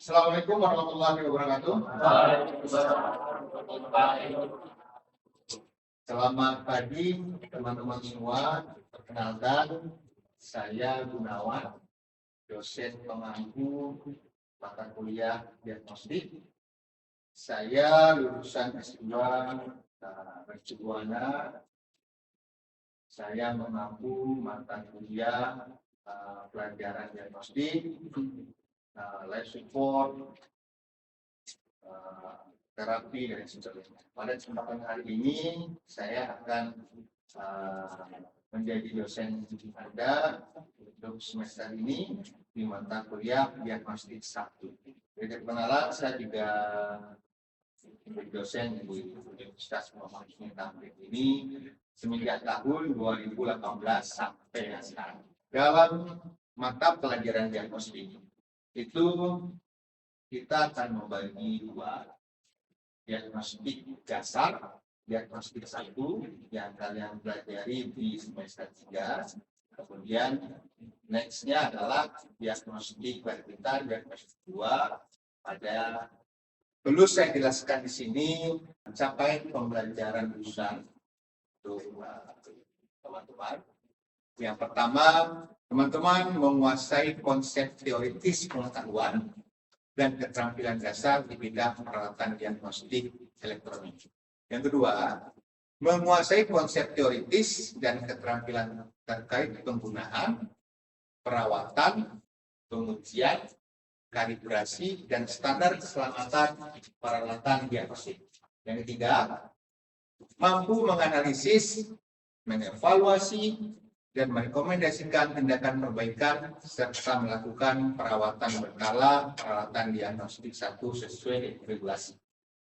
Assalamualaikum warahmatullahi wabarakatuh. Selamat pagi teman-teman semua. Perkenalkan, saya Gunawan, dosen pengampu mata kuliah diagnostik. Saya lulusan S2 Mercubuana. Saya mengampu mata kuliah pelajaran diagnostik, life support, terapi dan sebagainya. Pada kesempatan hari ini saya akan menjadi dosen Anda untuk semester ini di mata kuliah diagnostik 1. Jadi perkenalan, saya juga dosen di Universitas Muhammad Tamrin ini semenjak tahun 2018 sampai sekarang. Dalam mata pelajaran diagnostik itu kita akan membagi dua, diagnostik dasar, diagnostik 1 yang kalian pelajari di semester 3. Kemudian nextnya adalah diagnostik vertikal, diagnostik 2. Pada perlu saya jelaskan di sini capaian pembelajaran jurusan untuk teman-teman. Yang pertama, teman-teman menguasai konsep teoritis pengetahuan dan keterampilan dasar di bidang peralatan diagnostik elektronik. Yang kedua, menguasai konsep teoritis dan keterampilan terkait penggunaan, perawatan, pengujian, kalibrasi, dan standar keselamatan peralatan diagnostik. Yang ketiga, mampu menganalisis, mengevaluasi, dan merekomendasikan tindakan perbaikan serta melakukan perawatan berkala peralatan diagnostik 1 sesuai dengan regulasi.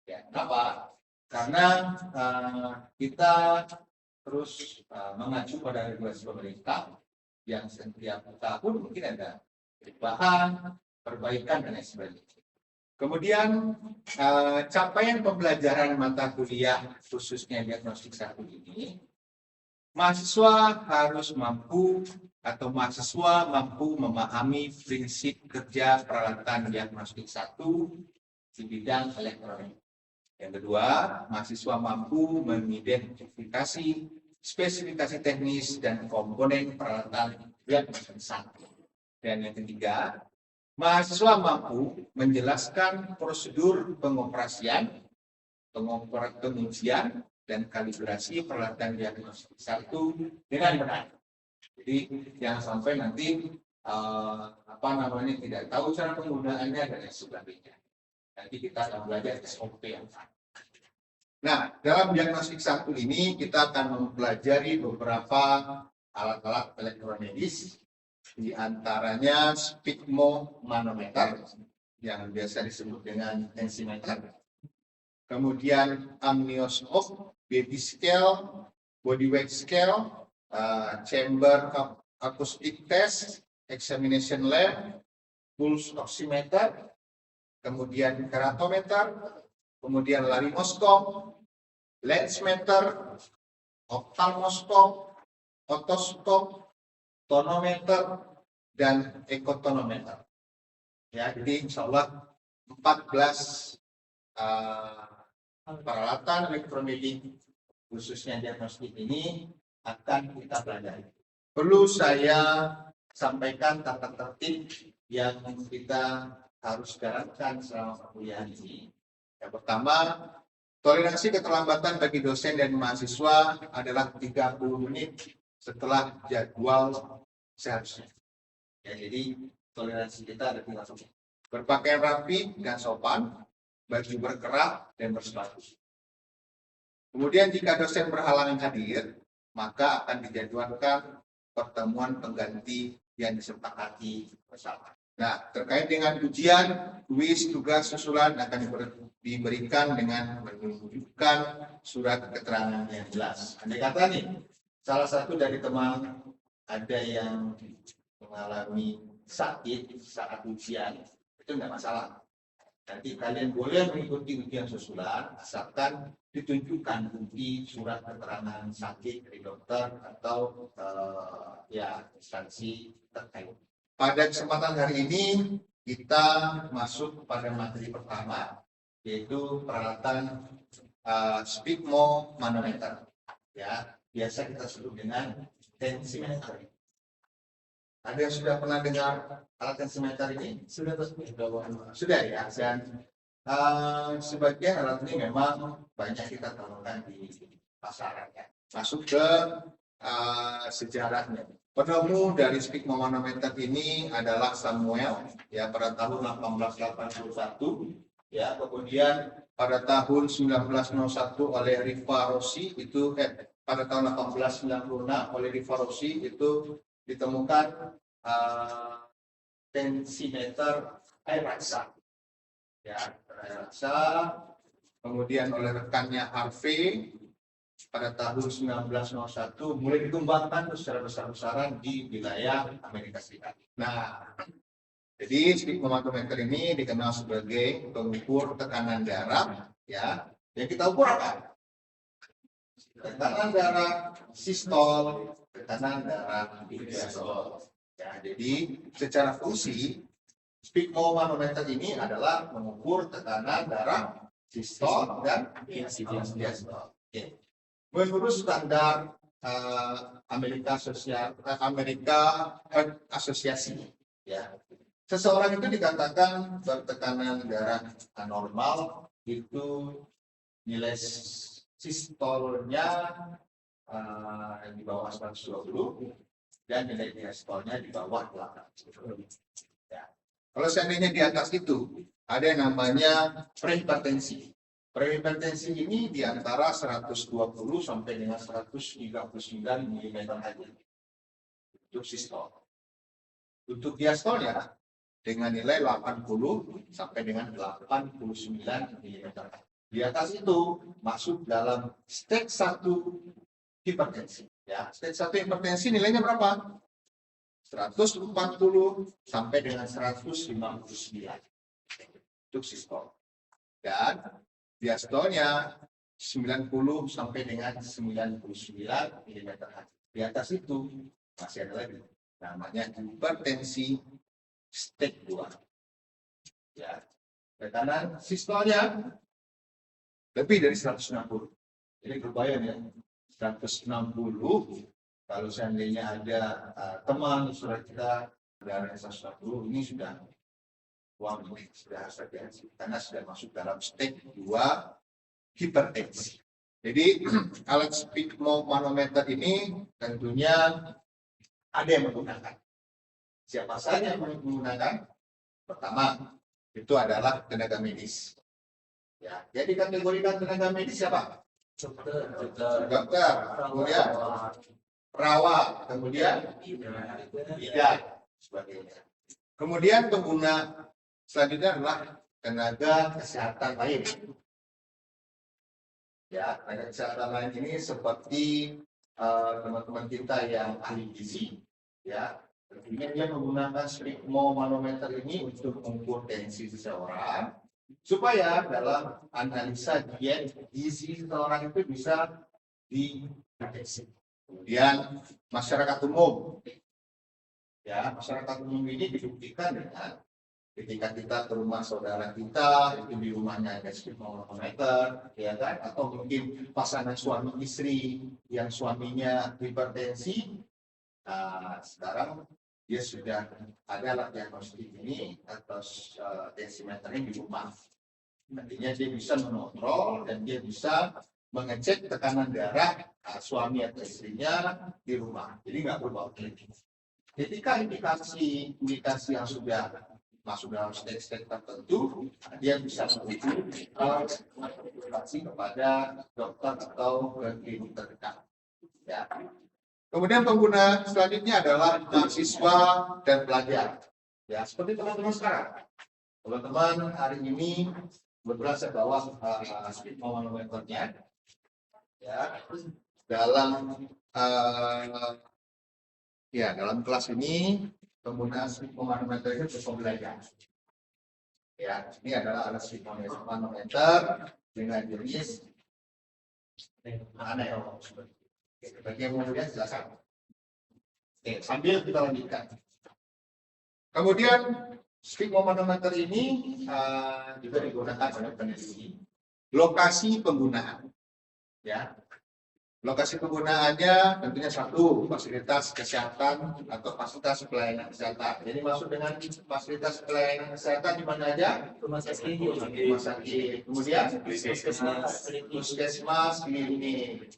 Ya, kenapa? Karena kita terus mengacu pada regulasi pemerintah yang setiap tahun mungkin ada perubahan, perbaikan, dan lain sebagainya. Kemudian capaian pembelajaran mata kuliah khususnya diagnostik 1 ini, mahasiswa harus mampu atau mahasiswa mampu memahami prinsip kerja peralatan diagnostik 1 di bidang elektronik. Yang kedua, mahasiswa mampu mengidentifikasi spesifikasi teknis dan komponen peralatan diagnostik 1. Dan yang ketiga, mahasiswa mampu menjelaskan prosedur pengoperasian, pengujian, dan kalibrasi peralatan diagnostik 1 dengan benar. Jadi jangan sampai nanti tidak tahu cara penggunaannya dan lain sebagainya. Nanti kita akan belajar SOP yang sama. Nah, dalam diagnostik 1 ini kita akan mempelajari beberapa alat-alat elektromedis, di antaranya sphygmomanometer yang biasa disebut dengan tensimeter, kemudian amnioscope, baby scale, body weight scale, chamber acoustic test, examination lab, pulse oximeter, kemudian keratometer, kemudian laryngoscope, lensmeter, ophthalmoscope, otoscope, tonometer, dan ekotonometer. Ya, jadi insya Allah 14 peralatan elektromedik khususnya diagnostik ini akan kita pelajari. Perlu saya sampaikan tata tertib yang kita harus jalankan selama perkuliahan ini. Yang pertama, toleransi keterlambatan bagi dosen dan mahasiswa adalah 30 menit setelah jadwal seharusnya. Ya, jadi toleransi kita ada 30 menit. Berpakaian rapi dan sopan, baju berkerak dan bersepatu. Kemudian jika dosen berhalangan hadir, maka akan dijadwalkan pertemuan pengganti yang disepakati bersama. Nah, terkait dengan ujian, kuis, tugas susulan akan diberikan dengan menunjukkan surat keterangan yang jelas. Andai kata nih, salah satu dari teman ada yang mengalami sakit saat ujian, itu enggak masalah. Nanti kalian boleh mengikuti ujian susulan asalkan ditunjukkan bukti surat keterangan sakit dari dokter atau instansi terkait. pada kesempatan hari ini kita masuk pada materi pertama, yaitu peralatan speedmo manometer. Ya, biasa kita sebut dengan tensimeter. Ada yang sudah pernah dengar alat tensimeter ini? Sudah ya. Dan sebagian alat ini memang banyak kita temukan di pasaran. Ya. Masuk ke sejarahnya. Penemu dari speedmo manometer ini adalah Samuel ya pada tahun 1881 ya, kemudian pada tahun 1901 oleh Riva Rossi itu pada tahun 1896 oleh Riva Rossi itu ditemukan tensimeter air raksa ya, air raksa. Kemudian oleh rekannya Harvey pada tahun 1901 mulai dikembangkan secara besar-besaran di wilayah Amerika Serikat. Nah, jadi speedmo manometer ini dikenal sebagai pengukur tekanan darah, ya. Yang kita ukur apa? Tekanan darah sistol, tekanan darah diastol. Ya, jadi secara fungsi speedmo manometer ini adalah mengukur tekanan darah sistol dan diastol. Okay. Menurut standar Amerika Asosiasi, ya, seseorang itu dikatakan bertekanan darah anormal itu nilai sistolnya di bawah 120 dan nilai diastolnya di bawah 8. Ya. Kalau seandainya di atas itu ada yang namanya prehipertensi. Prehipertensi ini di antara 120 sampai dengan 139 mm saja untuk sistol. Untuk diastolnya dengan nilai 80 sampai dengan 89 mm. Di atas itu masuk dalam stage 1 hipertensi. Ya, stage 1 hipertensi nilainya berapa? 140 sampai dengan 159 untuk sistol. Dan diastolnya 90 sampai dengan 99 mm. Di atas itu masih ada lagi namanya hipertensi stage 2. Ya. Tekanan sistolnya lebih dari 160. Jadi kebayang ya, 160 kalau seandainya ada teman saudara kita darah 160 ini sudah sudah hipertensi karena sudah masuk dalam stage 2 hipertensi. Jadi alat speedmo manometer ini tentunya ada yang menggunakan. Siapa saja yang menggunakan? Pertama, itu adalah tenaga medis. Ya, jadi kategorikan tenaga medis siapa? Dokter, kemudian perawat, kemudian bidan, sebagainya. Kemudian pengguna selanjutnya adalah tenaga kesehatan lain. Ya, tenaga kesehatan lain ini seperti teman-teman kita yang ahli gizi, ya. Tentunya dia menggunakan speedmo manometer ini untuk mengukur tensi seseorang supaya dalam analisa diet gizi seseorang itu bisa dideteksi. Kemudian masyarakat umum, ya, masyarakat umum ini dibuktikan dengan ketika kita ke rumah saudara kita, itu di rumahnya ada speedmo manometer, ya kan? Atau mungkin pasangan suami istri yang suaminya hipertensi, sekarang dia sudah ada alat diagnostik ini atau tensimeternya di rumah. Nantinya dia bisa mengontrol dan dia bisa mengecek tekanan darah suami atau istrinya di rumah. Jadi nggak perlu bawa klinik. Ketika indikasi yang sudah masuk dalam stage tertentu, dia bisa menuju konsultasi kepada dokter atau ke klinik terdekat. Ya. Kemudian pengguna selanjutnya adalah mahasiswa dan pelajar. Ya, seperti teman-teman sekarang. Teman-teman hari ini kebetulan saya bawa speedmo manometernya. Ya, dalam kelas ini penggunaan speedmo manometer itu cukup belajar. Ya, ini adalah alat speedmo manometer dengan jenis mana ya? Bagi yang mau lihat silakan. Oke, sambil kita lanjutkan. Kemudian stigmomanometer ini juga digunakan oleh peneliti. Lokasi penggunaan, ya. Lokasi penggunaannya tentunya satu, fasilitas kesehatan atau fasilitas pelayanan kesehatan. Jadi masuk dengan fasilitas pelayanan kesehatan di mana aja? Rumah sakit. Kemudian puskesmas, klinik.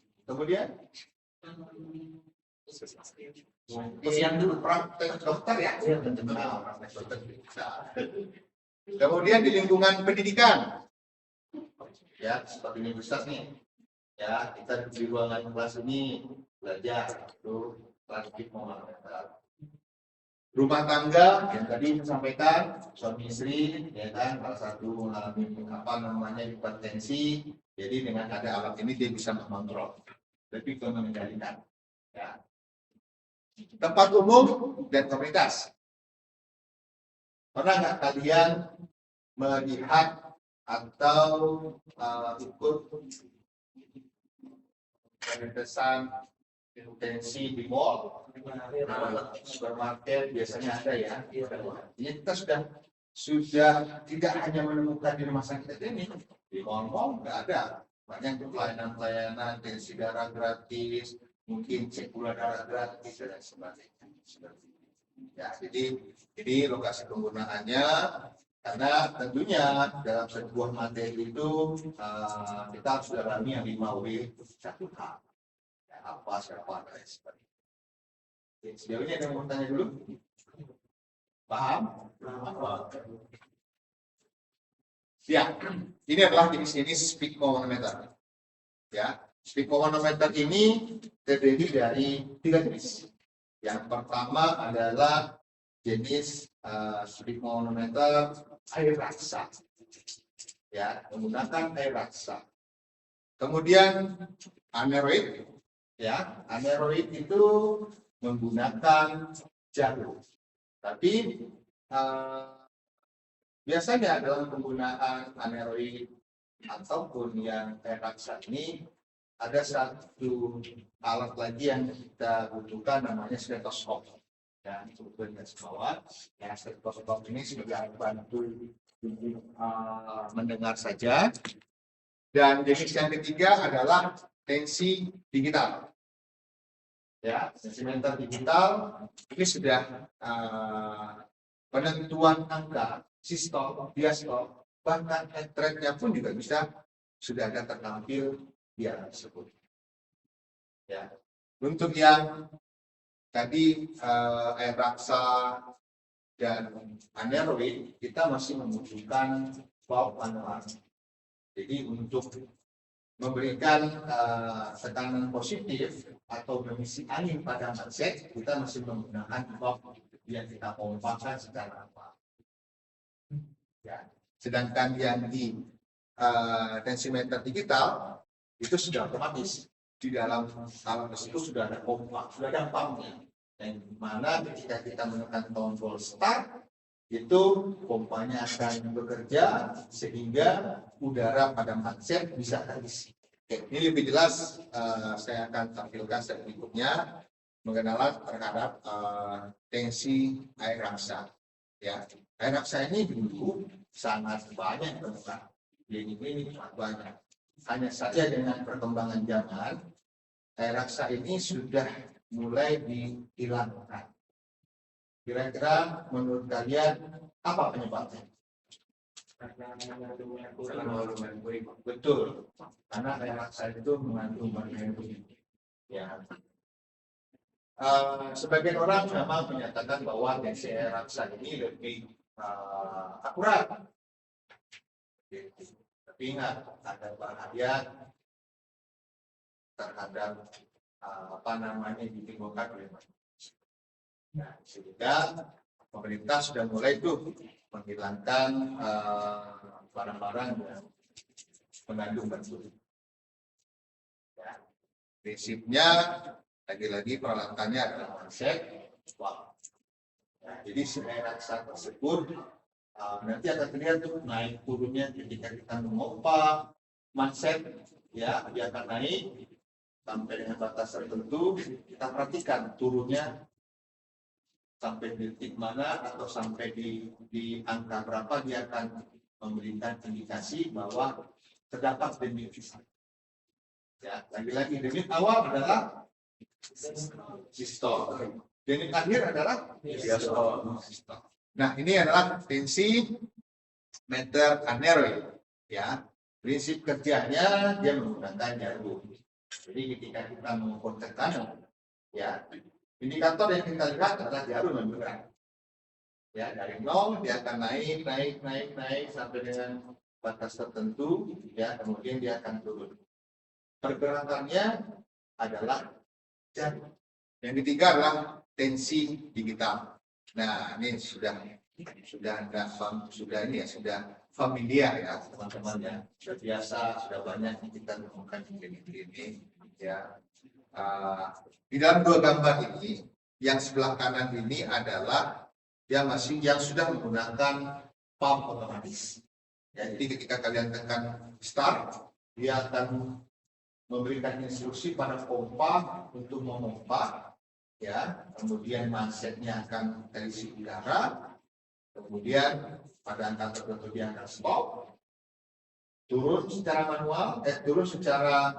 Kemudian dulu praktek dokter ya. Praktek dokter. Kemudian di lingkungan pendidikan, ya seperti universitas nih. Ya, kita di ruangan kelas ini belajar itu praktik manometer. Rumah tangga yang tadi saya sampaikan, suami istri, ya kan, salah satu mengalami hipertensi, jadi dengan ada alat ini dia bisa mengontrol, lebih ke mengendalikan. Ya. Tempat umum dan komunitas. Pernah nggak kalian melihat atau ikut pengetesan intensi di mall, supermarket biasanya ada ya. Jadi kita sudah tidak hanya menemukan di rumah sakit ini, di mall nggak ada. Banyak pelayanan tensi darah gratis, mungkin cek gula darah gratis dan sebagainya. Ya, jadi lokasi penggunaannya, karena tentunya dalam sebuah materi itu kita harus dalami yang 5W 1H. Ya, apa, siapa, dan sebagainya. Sejauh ini ada yang mau tanya dulu? Paham? Ya, ini adalah jenis-jenis sphygmomanometer. Ya, sphygmomanometer ini terdiri dari 3 jenis. Yang pertama adalah jenis sphygmomanometer air raksa, ya, menggunakan air raksa. Kemudian aneroid, ya, aneroid itu menggunakan jarum. Tapi biasanya dalam penggunaan aneroid ataupun yang air raksa ini ada satu alat lagi yang kita butuhkan, namanya stetoskop. Dan sebetulnya bawah, ya, stetoskop ini sebagai alat bantu mendengar saja. Dan jenis yang ketiga adalah tensi digital. Ya, tensimeter digital ini sudah penentuan angka, sistol, diastol, bahkan heart rate-nya pun juga bisa sudah ada tertampil di alat tersebut. Ya, untuk yang tadi air raksa dan aneroid, kita masih membutuhkan valve manual. Jadi untuk memberikan tekanan positif atau mengisi angin pada manset, kita masih menggunakan valve yang kita pompakan secara manual. Ya. Sedangkan yang di tensimeter digital itu sudah otomatis. Di dalam alat tersebut sudah ada pompa, sudah ada pumpnya. Yang mana ketika kita menekan tombol start, itu pompanya akan bekerja sehingga udara pada manset bisa terisi. Oke, ini lebih jelas saya akan tampilkan step berikutnya mengenal terhadap tensi air raksa. Ya, air raksa ini dulu sangat banyak ditemukan. Ini sangat banyak. Hanya saja dengan perkembangan zaman, air raksa ini sudah mulai dihilangkan. Kira-kira menurut kalian apa penyebabnya? Betul, karena air raksa itu mengandung merkuri. Ya. Sebagian orang memang menyatakan bahwa tensi air raksa ini lebih akurat. Tapi ingat, ada bahaya terhadap ditimbulkan oleh manusia. Nah, sehingga pemerintah sudah mulai tuh menghilangkan barang-barang yang mengandung merkuri. Ya. Prinsipnya lagi-lagi peralatannya adalah manset. Ya, jadi si air raksa tersebut nanti akan terlihat tuh naik turunnya ketika kita memompa manset, ya, dia akan naik sampai dengan batas tertentu. Kita perhatikan turunnya sampai di titik mana atau sampai di angka berapa dia akan memberikan indikasi bahwa terdapat denyut. Ya, lagi-lagi denyut awal adalah sistol. Denyut akhir adalah diastol. Nah, ini adalah tensi meter aneroid. Ya, prinsip kerjanya dia menggunakan jarum. Jadi ketika kita mengukur tekanan, ya, indikator yang kita lihat adalah jarum yang bergerak. Ya, dari 0 dia akan naik sampai dengan batas tertentu, ya, kemudian dia akan turun. Pergerakannya adalah jarum. Yang ketiga adalah tensi digital. Nah, ini sudah familiar ya teman-teman ya, sudah biasa, sudah banyak yang kita temukan di klinik ya. Di dalam dua gambar ini, yang sebelah kanan ini adalah yang sudah menggunakan pump otomatis. Ya, jadi ketika kalian tekan start, dia akan memberikan instruksi pada pompa untuk memompa, ya. Kemudian mansetnya akan terisi udara, kemudian pada angka tertentu dia akan stop, turun secara manual, turun secara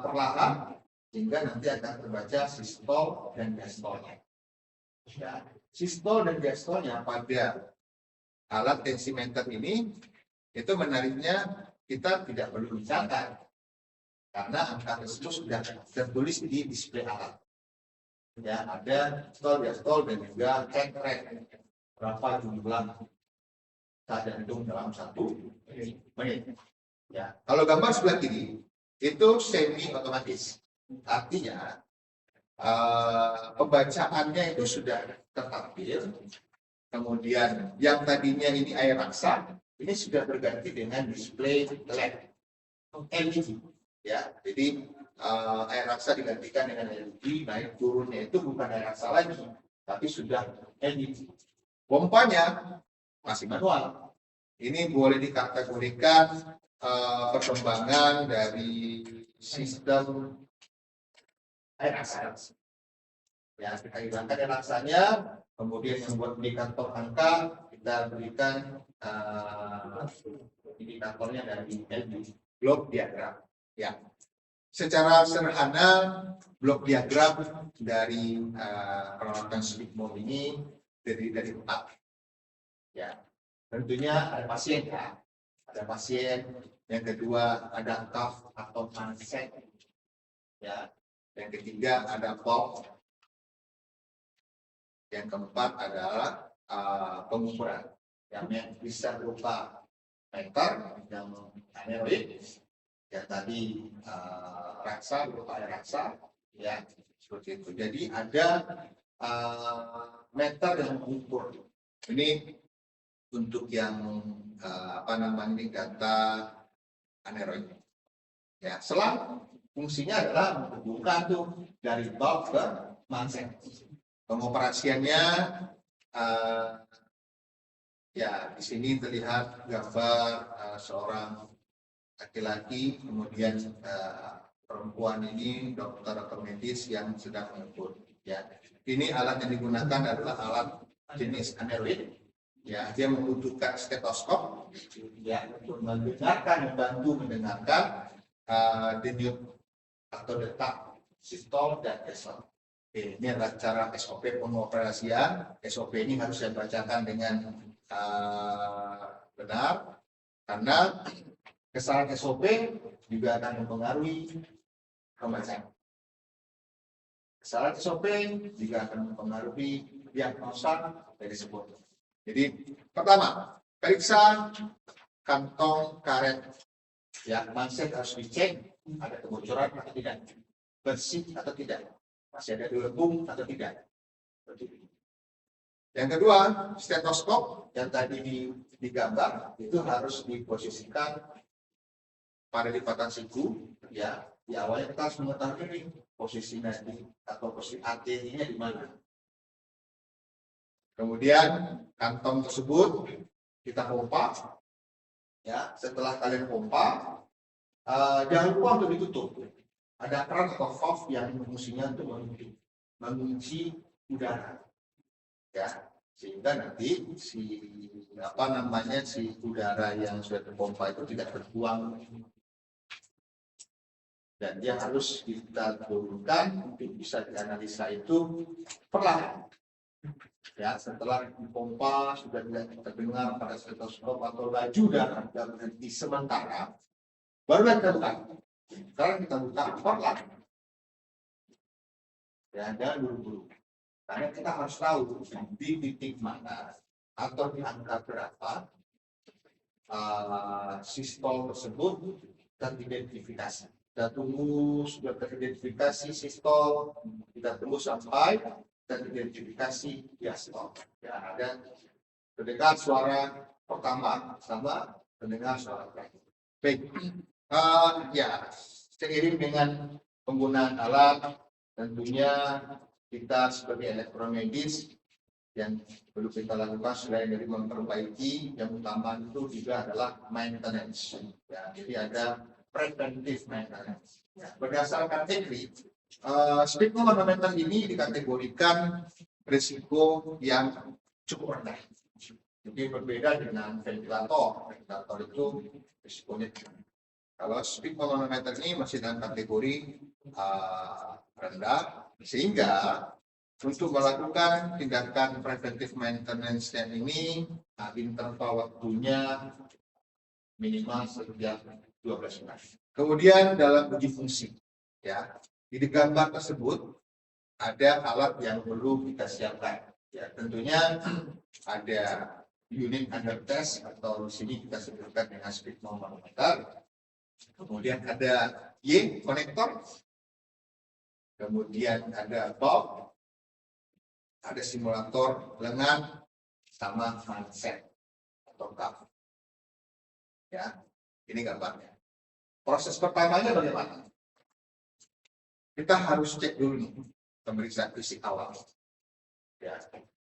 perlahan, sehingga nanti akan terbaca sistol dan diastolnya. Ya, sistol dan diastolnya pada alat tensimeter ini itu menariknya kita tidak perlu mencatat karena angka tersebut sudah tertulis di display alat. Ya, ada stol, diastol dan juga check rate berapa jumlah saat jantung dalam 1 menit. Ya, kalau gambar sebelah kiri itu semi otomatis, artinya pembacaannya itu sudah tertampil. Kemudian yang tadinya ini air raksa, ini sudah berganti dengan display LED ya. Jadi air raksa digantikan dengan LED, naik turunnya itu bukan air raksa lagi, tapi sudah LED. Pompanya masih manual. Ini boleh dikategorikan perkembangan dari sistem air raksa. Ya, kita hilangkan air raksanya, kemudian membuat indikator angka, kita berikan indikatornya dari blok diagram. Ya, secara sederhana blok diagram dari peralatan Swissmom ini terdiri dari 4. Ya, tentunya ada pasien ya, ada pasien. Yang kedua ada cuff atau manset. Ya, yang ketiga ada pop. Yang keempat adalah pengukuran yang bisa berupa meter yang aneroid, yang tadi raksa berupa air raksa, ya seperti itu. Jadi ada meter yang mengukur. Ini untuk yang data aneroid. Ya, selang fungsinya adalah menghubungkan tuh dari top ke manset. Pengoperasiannya ya di sini terlihat gambar seorang laki-laki, kemudian perempuan ini dokter atau medis yang sedang mengukur. Ya, ini alat yang digunakan adalah alat jenis aneroid. Ya, dia membutuhkan stetoskop ya untuk membantu mendengarkan denyut atau detak sistol dan diastol. Ini adalah cara SOP pengoperasian. SOP ini harus saya bacakan dengan benar, karena kesalahan SOP juga akan mempengaruhi pembacaan. Kesalahan SOP juga akan mempengaruhi diagnosa dari sebuah. Jadi pertama, periksa kantong karet. Ya, manset harus dicek ada kebocoran atau tidak, bersih atau tidak, masih ada gelembung atau tidak. Yang kedua, stetoskop yang tadi digambar itu harus diposisikan pada lipatan siku. Ya, di awalnya kita harus mengetahui posisinya atau posisi arterinya di mana. Kemudian kantong tersebut kita pompa. Ya, setelah kalian pompa, jangan lupa untuk ditutup. Ada keran atau valve yang fungsinya untuk mengunci udara. ya, sehingga nanti si udara yang sudah terpompa itu tidak terbuang dan dia harus kita turunkan untuk bisa dianalisa itu perlahan. Ya, setelah dipompa sudah tidak terdengar pada stetoskop atau laju darah dan berhenti sementara, baru kita buka. Sekarang kita buka perlahan. Ya, jangan buru-buru. Karena kita harus tahu di titik mana atau di angka berapa sistol tersebut teridentifikasi. Kita tunggu sudah teridentifikasi sistol, kita tunggu sampai teridentifikasi diastol. Ya, ada terdengar suara pertama sama terdengar suara terakhir. Baik, ya seiring dengan penggunaan alat tentunya kita sebagai elektromedis yang perlu kita lakukan selain dari memperbaiki, yang utama itu juga adalah maintenance. Ya, jadi ada preventive maintenance. Ya, berdasarkan teknik, sphygmomanometer ini dikategorikan risiko yang cukup rendah. Jadi berbeda dengan ventilator. Ventilator itu risikonya tinggi. Kalau sphygmomanometer ini masih dalam kategori rendah, sehingga untuk melakukan tindakan preventive maintenance ini interval waktunya minimal setiap 12 bulan. Kemudian dalam uji fungsi, ya di gambar tersebut ada alat yang perlu kita siapkan. Ya, tentunya ada unit under test atau di sini kita sebutkan dengan sphygmomanometer. Kemudian ada Y konektor. Kemudian ada bulb, ada simulator lengan, sama manset atau cup. Ya, ini gambarnya. Proses pertamanya bagaimana? Kita harus cek dulu nih pemeriksaan fisik awal. Ya,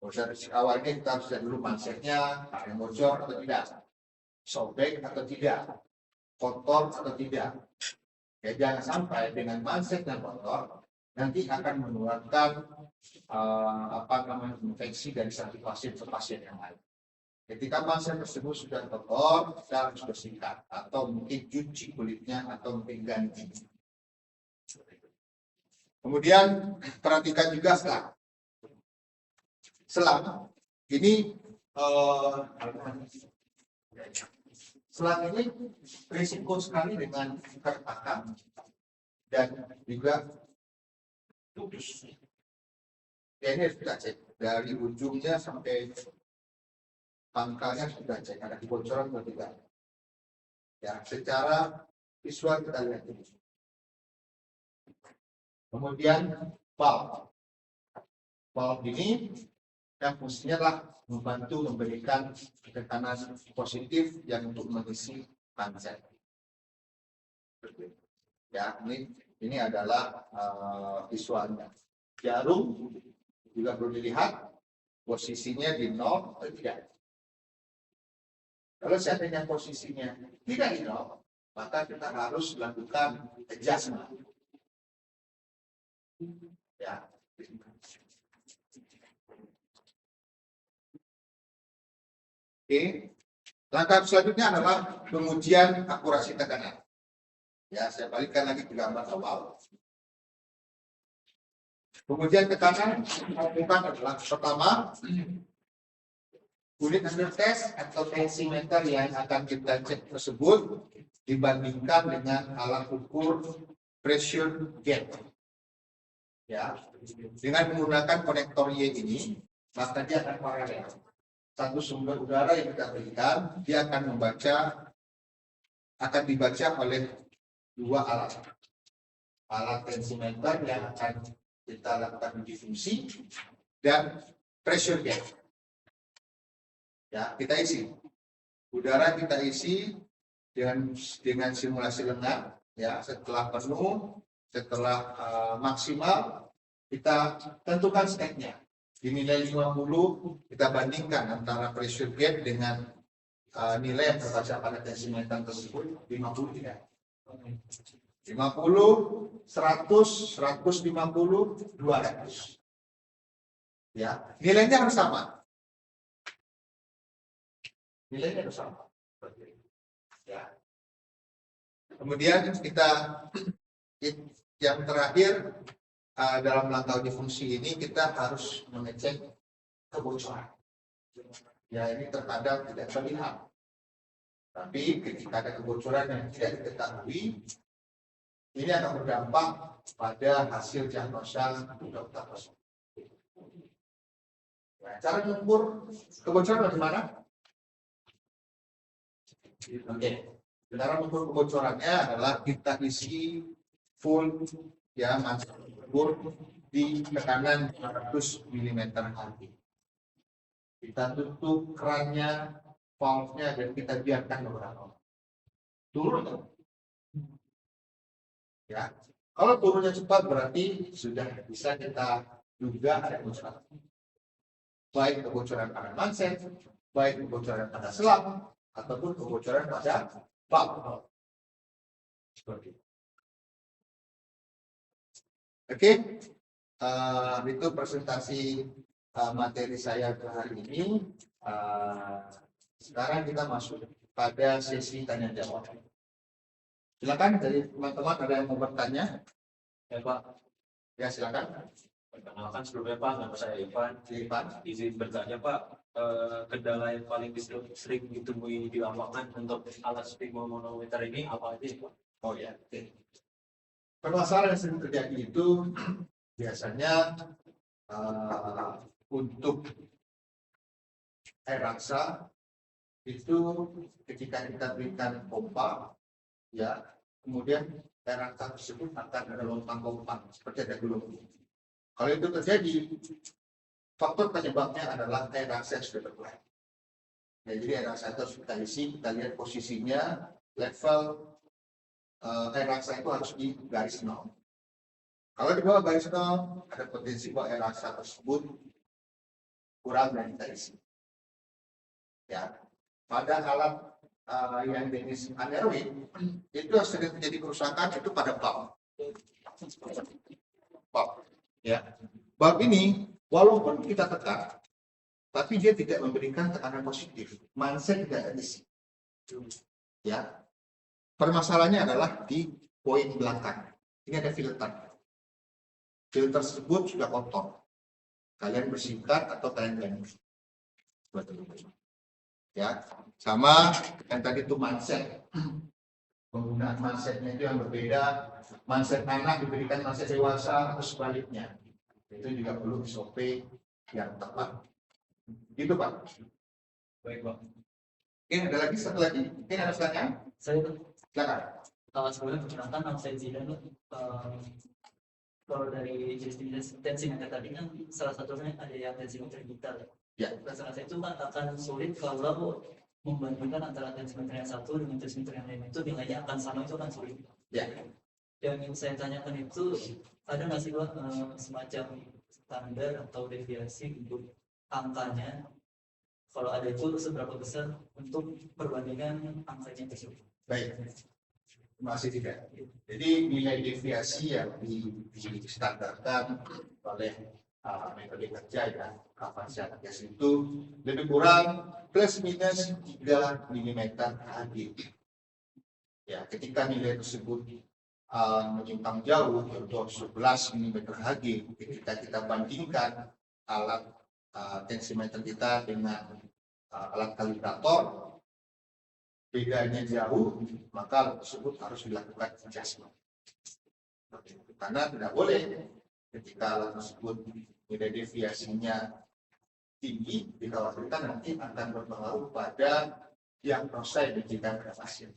pemeriksaan fisik awal ini kita harus cek dulu mansetnya, ada bocor atau tidak, sobek atau tidak, kotor atau tidak. Ya, jangan sampai dengan manset yang kotor nanti akan menularkan infeksi dari satu pasien ke pasien yang lain. Ketika manset tersebut sudah kotor, kita harus bersihkan atau mungkin cuci kulitnya atau mungkin ganti. Kemudian perhatikan juga selang. Ini selang ini risiko sekali dengan keretakan dan juga putus. Ya, ini harus kita cek dari ujungnya sampai pangkalnya, sudah cek ada kebocoran atau tidak. Ya, secara visual kita lihat ini. Kemudian valve ini yang fungsinya adalah membantu memberikan tekanan positif yang untuk mengisi manset. Ya, ini adalah visualnya. Jarum juga perlu dilihat posisinya di 0 atau tidak. Kalau seandainya posisinya tidak di 0, maka kita harus melakukan adjustment. Ya. Oke. Langkah selanjutnya adalah pengujian akurasi tekanan. Ya, saya balikkan lagi ke gambar awal. Pengujian tekanan dilakukan adalah pertama, unit under test atau tensimeter yang akan kita cek tersebut dibandingkan dengan alat ukur pressure gauge. Ya, dengan menggunakan konektor Y ini, maka dia akan paralel. Satu sumber udara yang kita berikan, dia akan dibaca oleh dua alat tensimeter yang akan kita lakukan uji fungsi dan pressure gauge. Ya, kita isi udara, kita isi dengan simulasi lengan. Ya, setelah penuh, setelah maksimal, kita tentukan steknya. Di nilai 50, kita bandingkan antara pressure gauge dengan nilai yang terbaca pada tensimeter tersebut. 50 tidak. 50, 100, 150, 200. Ya, nilainya harus sama. Nilainya harus sama. Ya. Kemudian kita yang terakhir dalam langkah uji fungsi ini kita harus mengecek kebocoran. Ya, ini terkadang tidak terlihat. Tapi ketika ada kebocoran yang tidak diketahui, ini akan berdampak pada hasil diagnosa dokter tersebut. Nah, cara mengukur kebocoran bagaimana? Oke, cara mengukur kebocorannya adalah kita isi full ya ukur di tekanan 500 mm Hg. Kita tutup kerannya, valve-nya, dan kita biarkan beberapa. Turun. Ya, kalau turunnya cepat berarti sudah bisa kita duga ada kebocoran. Baik kebocoran pada manset, baik kebocoran pada selang, ataupun kebocoran pada valve. Seperti itu. Oke, itu presentasi materi saya ke hari ini. Sekarang kita masuk pada sesi tanya jawab. Silakan dari teman-teman ada yang mau bertanya? Ya Pak. Ya silakan. Perkenalkan sebelumnya Pak, nama saya Ivan. Izin bertanya Pak, kendala yang paling sering ditemui di lapangan untuk alat sphygmomanometer ini apa aja Pak? Oh ya, oke. Permasalahan yang sering terjadi itu biasanya untuk air raksa itu ketika kita berikan pompa, ya, kemudian air raksa tersebut akan ada lompang-lompang seperti ada gelombang. Kalau itu terjadi, faktor penyebabnya adalah air raksa yang sudah berkurang. Ya, jadi air raksa itu harus kita isi, kita lihat posisinya, level air raksa itu harus di garis 0. Kalau di bawah garis 0, ada potensi bahwa air raksa tersebut kurang dari kita isi. Ya, pada alat yang jenis anaeroid itu sering terjadi kerusakan itu pada valve. Ya, valve ini walaupun kita tekan, tapi dia tidak memberikan tekanan positif, manset tidak terisi. Ya, permasalahannya adalah di poin belakang. Ini ada filter. Filter tersebut sudah kotor. Kalian bersihkan atau kalian ganti. Ya, sama yang tadi itu manset. Penggunaan mansetnya itu yang berbeda. Manset anak diberikan manset dewasa atau sebaliknya. Itu juga perlu SOP yang tepat. Gitu Pak. Baik Pak. Oke, ada lagi satu lagi. Mungkin ada pertanyaan? Saya Silakan. sebelumnya perkenalkan nama saya Zidan. Kalau dari jenis tensimeter tadi kan salah satunya ada yang tensimeter digital. Ya. Rasa saya itu kan akan sulit kalau membandingkan antara tensimeter yang satu dengan tensimeter yang lain, itu nilainya akan sama, itu akan sulit. Ya. Yang ingin saya tanyakan itu ada nggak sih Pak semacam standar atau deviasi untuk angkanya? Kalau ada itu seberapa besar untuk perbandingan angkanya tersebut? Baik. Masih tidak. Jadi nilai deviasi yang distandarkan oleh metode kerja ya Avanza Gas itu lebih kurang plus minus 3 mm Hg. Ya, ketika nilai tersebut menyimpang jauh untuk 11 mm Hg, ketika kita bandingkan alat tensimeter kita dengan alat kalibrator, bedanya jauh, maka alat tersebut harus dilakukan adjustment. Karena tidak boleh ketika alat tersebut nilai deviasinya tinggi, dikhawatirkan nanti akan berpengaruh pada diagnosa yang diberikan pada pasien.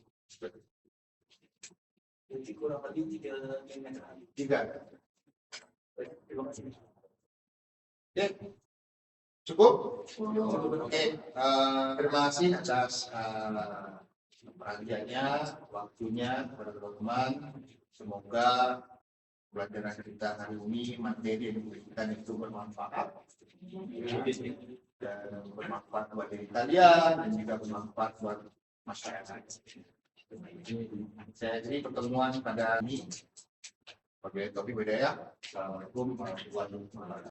Jadi kurang lebih 3 mm. 3. Terima kasih. Oke, cukup? Oke, terima kasih atas perhatiannya, waktunya kepada teman-teman. Semoga pelajaran kita hari ini, materi yang diberikan itu bermanfaat dan bermanfaat buat diri kalian dan juga bermanfaat buat masyarakat. Saya jadi pertemuan pada ini. Wabillahi taufiq wal hidayah. Assalamualaikum warahmatullahi wabarakatuh.